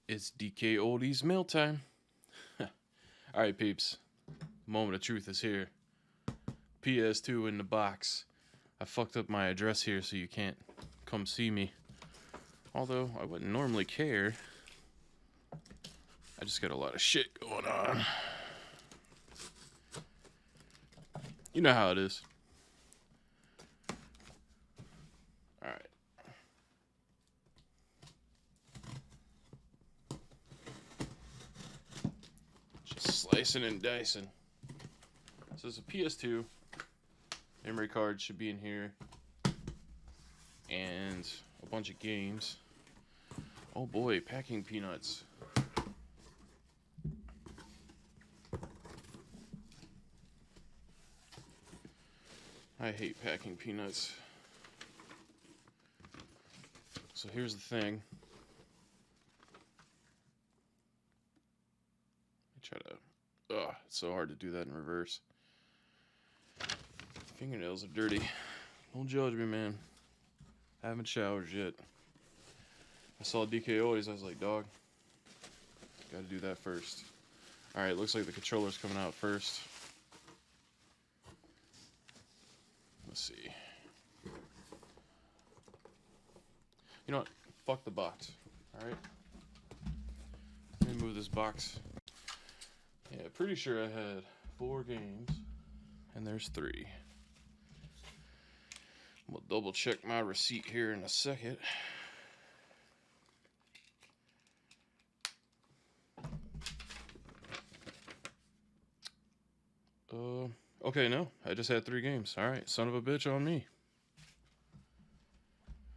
It's DKOldies mail time. Alright, peeps. Moment of truth is here. PS2 in the box. I fucked up my address here so you can't come see me. Although, I wouldn't normally care. I just got a lot of shit going on. You know how it is. Alright. Just slicing and dicing. So it's a PS2. Memory card should be in here. And a bunch of games. Oh boy, packing peanuts. I hate packing peanuts. So here's the thing. Try to. Ugh, it's so hard to do that in reverse. Fingernails are dirty. Don't judge me, man. I haven't showered yet. I saw DKOldies. I was like, dog, gotta do that first. Alright, looks like the controller's coming out first. Let's see. You know what? Fuck the box. Alright? Let me move this box. Yeah, pretty sure I had 4 games. And there's 3. We'll double check my receipt here in a second. Okay, no. I just had 3 games. Alright, son of a bitch on me.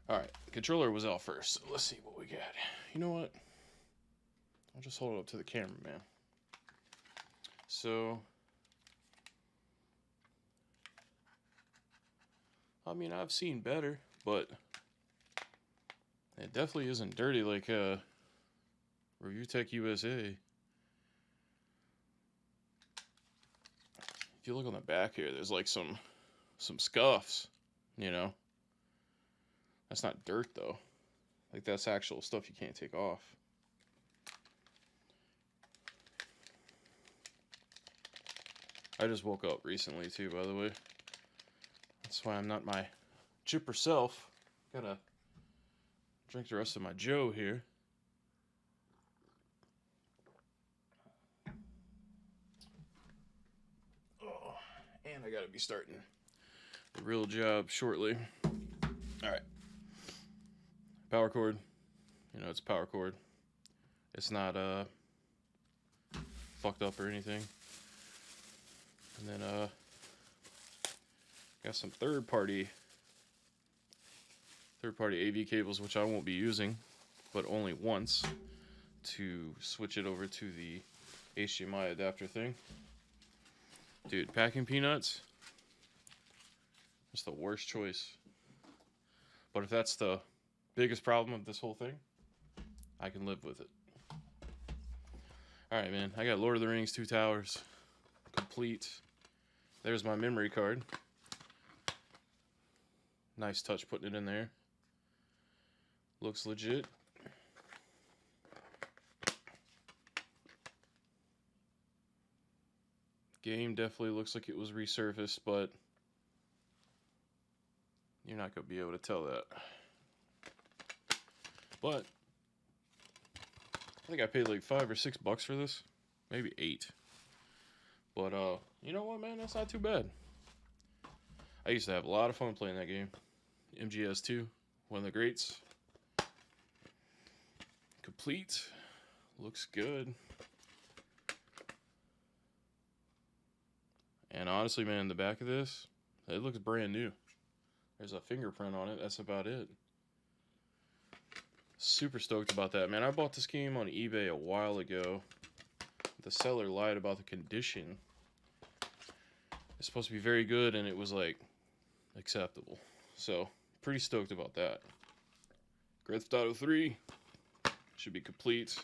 Alright, controller was out first. So let's see what we got. You know what? I'll just hold it up to the camera, man. So, I mean, I've seen better, but it definitely isn't dirty like Review Tech USA. If you look on the back here, there's like some scuffs, you know. That's not dirt though. Like that's actual stuff you can't take off. I just woke up recently too, by the way. That's why I'm not my chipper self. Gotta drink the rest of my Joe here. Oh, and I gotta be starting the real job shortly. Alright. Power cord. You know, it's power cord. It's not fucked up or anything. And then got some third-party AV cables, which I won't be using, but only once, to switch it over to the HDMI adapter thing. Dude, packing peanuts, it's the worst choice. But if that's the biggest problem of this whole thing, I can live with it. Alright, man, I got Lord of the Rings 2 Towers complete. There's my memory card. Nice touch putting it in there. Looks legit. Game definitely looks like it was resurfaced, but you're not going to be able to tell that. But I think I paid like $5 or $6 for this. Maybe 8. But you know what, man? That's not too bad. I used to have a lot of fun playing that game. MGS2, one of the greats. Complete. Looks good. And honestly, man, the back of this, it looks brand new. There's a fingerprint on it. That's about it. Super stoked about that, man. I bought this game on eBay a while ago. The seller lied about the condition. It's supposed to be very good, and it was like acceptable. So, pretty stoked about that. Grand Theft Auto 3 should be complete.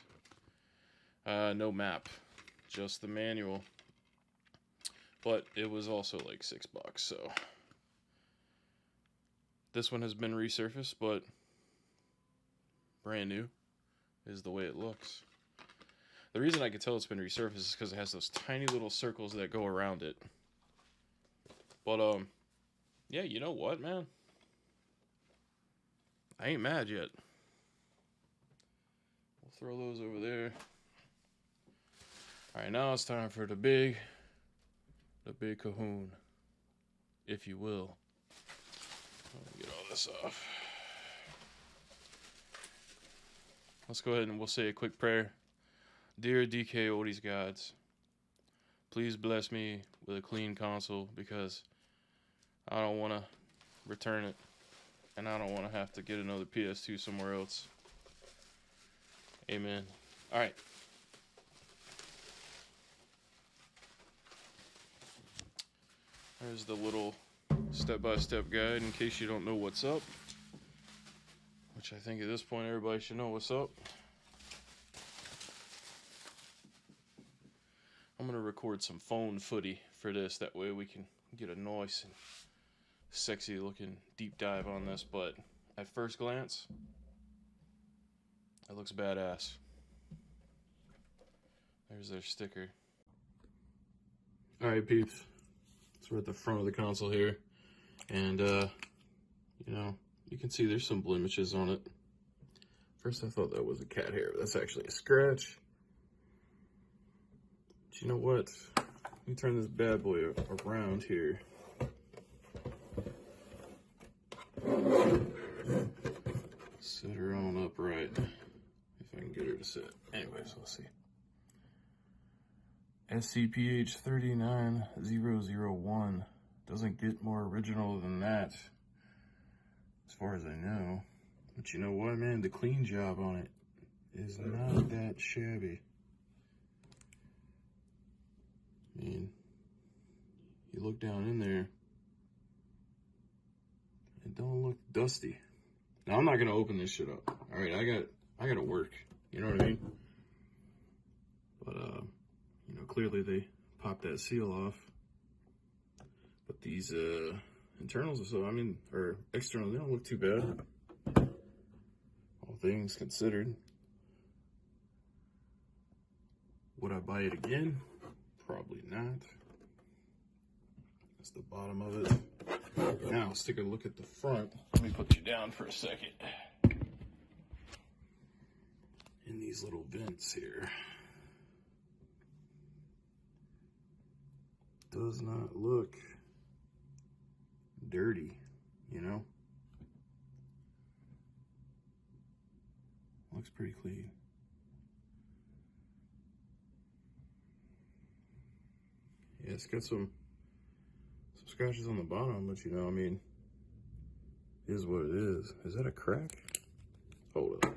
No map, just the manual. But it was also like $6, so this one has been resurfaced, but brand new. is the way it looks. The reason I can tell it's been resurfaced is because it has those tiny little circles that go around it. But, yeah, you know what, man? I ain't mad yet. We'll throw those over there. Alright, now it's time for the big cahoon, if you will. Let me get all this off. Let's go ahead and we'll say a quick prayer. Dear DKOldies gods, please bless me with a clean console because I don't want to return it and I don't want to have to get another PS2 somewhere else. Amen. Alright. There's the little step-by-step guide in case you don't know what's up. Which I think at this point everybody should know what's up. I'm going to record some phone footy for this. That way we can get a nice and sexy looking deep dive on this. But at first glance, it looks badass. There's their sticker. Alright peeps. So we're at the front of the console here. And you know, you can see there's some blemishes on it. First I thought that was a cat hair, but that's actually a scratch. But you know what? Let me turn this bad boy around here. Set her on upright. If I can get her to sit. Anyways, let's see. SCPH-39001. Doesn't get more original than that, as far as I know. But you know what, man? The clean job on it is not that shabby. I mean, you look down in there, it don't look dusty. Now I'm not gonna open this shit up. All right, I gotta work. You know what I mean? But you know, clearly they popped that seal off. But these internals, so I mean, or external, they don't look too bad. All things considered. Would I buy it again? Probably not. That's the bottom of it. Now let's take a look at the front. Let me put you down for a second. In these little vents here. Does not look dirty, you know? Looks pretty clean. Yeah, it's got some scratches on the bottom, but you know, I mean, it is what it is. Is that a crack? Hold up.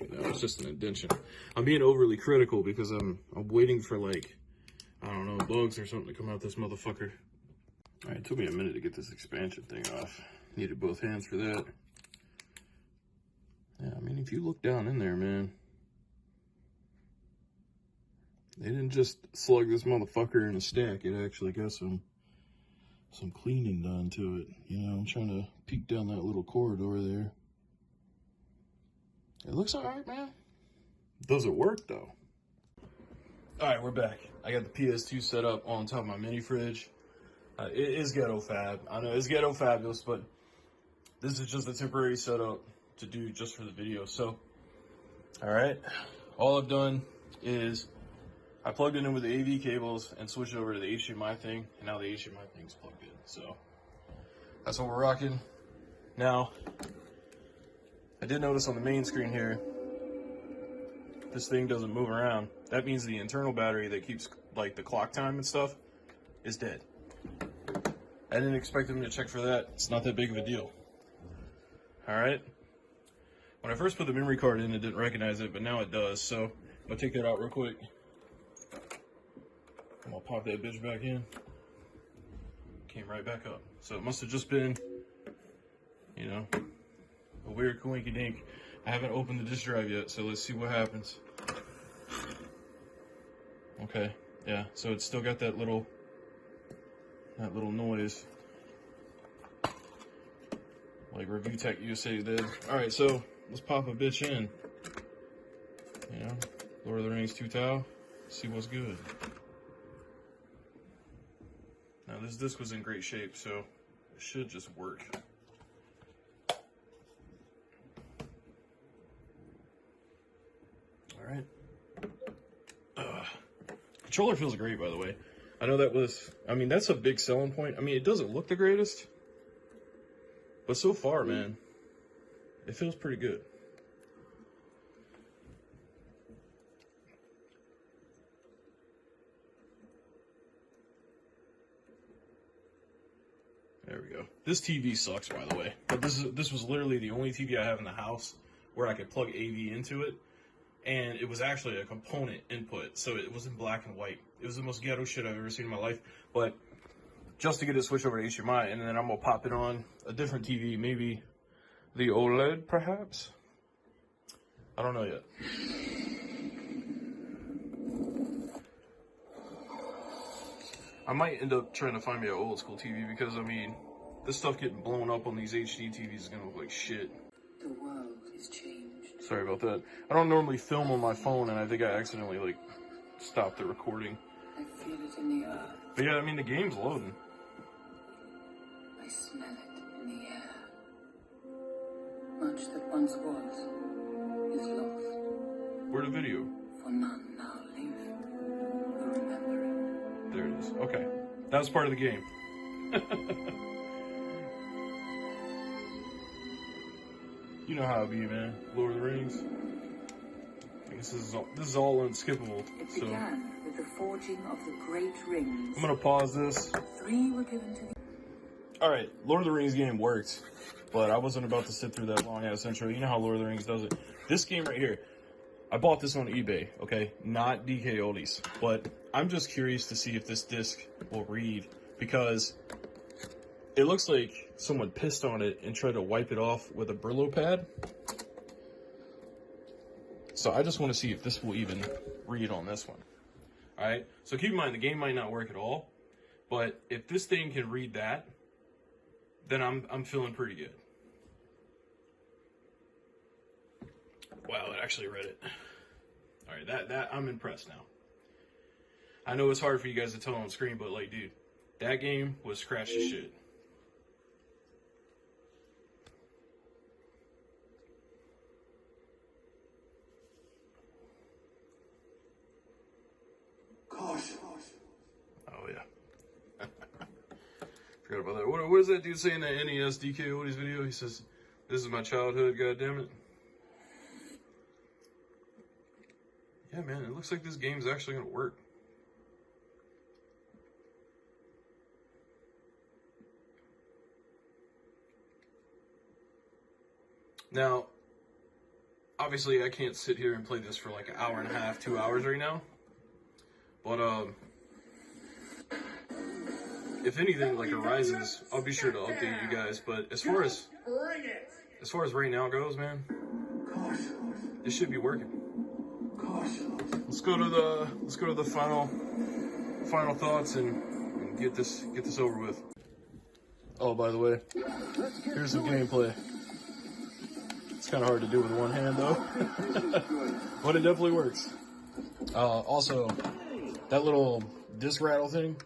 Okay, no, it's just an indention. I'm being overly critical because I'm waiting for, like, I don't know, bugs or something to come out this motherfucker. All right, it took me a minute to get this expansion thing off. Needed both hands for that. Yeah, I mean, if you look down in there, man, they didn't just slug this motherfucker in a stack. It actually got some cleaning done to it. You know, I'm trying to peek down that little corridor there. It looks all right, man. Does it work, though? All right, we're back. I got the PS2 set up on top of my mini fridge. It is ghetto fab. I know it's ghetto fabulous, but this is just a temporary setup to do just for the video. So, all right, all I've done is I plugged it in with the AV cables and switched over to the HDMI thing, and now the HDMI thing's plugged in. So that's what we're rocking. Now, I did notice on the main screen here, this thing doesn't move around. That means the internal battery that keeps like the clock time and stuff is dead. I didn't expect them to check for that. It's not that big of a deal. All right. When I first put the memory card in, it didn't recognize it, but now it does. So I'm gonna take that out real quick. I'm gonna pop that bitch back in. Came right back up. So it must have just been, you know, a weird coinky dink. I haven't opened the disk drive yet, so let's see what happens. Okay, yeah, so it's still got that little noise. Like Review Tech USA did. Alright, so let's pop a bitch in. You know, Lord of the Rings 2 Tau. See what's good. Now this disc was in great shape, so it should just work. All right. Controller feels great, by the way. I know that was, I mean, that's a big selling point. I mean, it doesn't look the greatest, but so far, man, it feels pretty good. There we go. This TV sucks, by the way. But this was literally the only TV I have in the house where I could plug AV into it. And it was actually a component input, so it was in black and white. It was the most ghetto shit I've ever seen in my life. But just to get it switched over to HDMI, and then I'm gonna pop it on a different TV, maybe the OLED, perhaps? I don't know yet. I might end up trying to find me an old school TV because, I mean, this stuff getting blown up on these HD TVs is gonna look like shit. The world is changed. Sorry about that. I don't normally film on my phone, and I think I accidentally, like, stopped the recording. I feel it in the air. But yeah, I mean, the game's loading. I smell it in the air. Much that once was is lost. Where'd the video? For none now live who remember it. There it is. Okay. That was part of the game. You know how it be, man. Lord of the Rings. I guess this is all unskippable. It began with the forging of the great rings. I'm gonna pause this. 3 were given to the... Alright, Lord of the Rings game worked, but I wasn't about to sit through that long ass intro. You know how Lord of the Rings does it. This game right here, I bought this on eBay, okay? Not DKOldies. But I'm just curious to see if this disc will read, because it looks like someone pissed on it and tried to wipe it off with a Brillo pad. So I just want to see if this will even read on this one. Alright, so keep in mind, the game might not work at all, but if this thing can read that, then I'm feeling pretty good. Wow, it actually read it. Alright, that I'm impressed now. I know it's hard for you guys to tell on screen, but like, dude, that game was scratch as shit. Oh yeah. Forgot about that. What does that dude say in that NES DKOldies video? He says, "This is my childhood, goddammit." Yeah, man, it looks like this game's actually gonna work. Now, obviously I can't sit here and play this for like an hour and a half, 2 hours right now. But if anything like arises, I'll be sure to update you guys. But as far as right now goes, man, this should be working. Let's go to the final thoughts and get this over with. Oh, by the way, here's some gameplay. It's kind of hard to do with one hand though, but it definitely works. Also, that little disc rattle thing,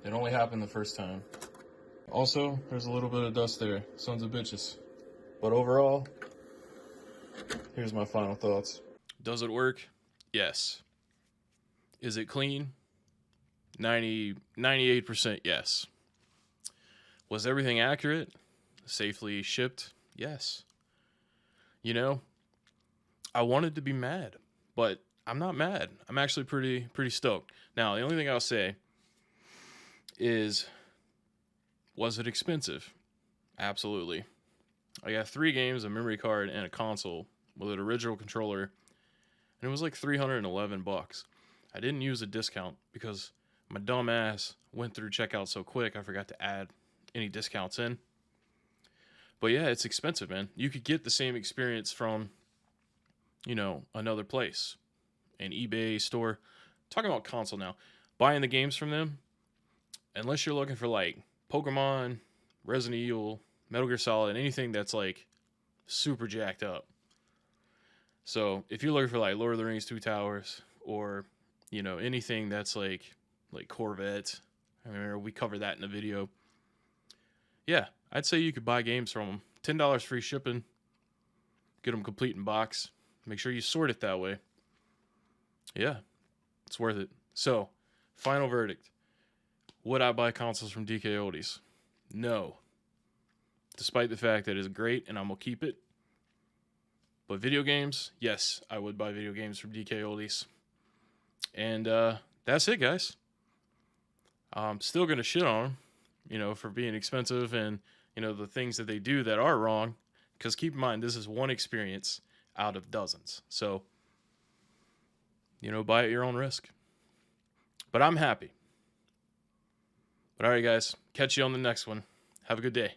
it only happened the first time. Also, there's a little bit of dust there, sons of bitches. But overall, here's my final thoughts. Does it work? Yes. Is it clean? 98% yes. Was everything accurate? Safely shipped? Yes. You know, I wanted to be mad, but I'm not mad. I'm actually pretty stoked. Now, the only thing I'll say is, was it expensive? Absolutely. I got 3 games, a memory card, and a console with an original controller, and it was like $311. I didn't use a discount because my dumb ass went through checkout so quick I forgot to add any discounts in. But yeah, it's expensive, man. You could get the same experience from, you know, another place, an eBay store. Talking about console now, buying the games from them, unless you're looking for like Pokemon, Resident Evil, Metal Gear Solid, anything that's like super jacked up, So if you're looking for like Lord of the Rings 2 Towers, or anything that's like Corvette, I remember we covered that in a video. Yeah, I'd say you could buy games from them. $10 free shipping. Get them complete in box. Make sure you sort it that way. Yeah, it's worth it. So, final verdict. Would I buy consoles from DKOldies? No. Despite the fact that it's great and I'm going to keep it. But video games, yes, I would buy video games from DKOldies. And that's it, guys. I'm still going to shit on them, for being expensive and, the things that they do that are wrong. Because keep in mind, this is one experience out of dozens. So, buy at your own risk. But I'm happy. But all right, guys, catch you on the next one. Have a good day.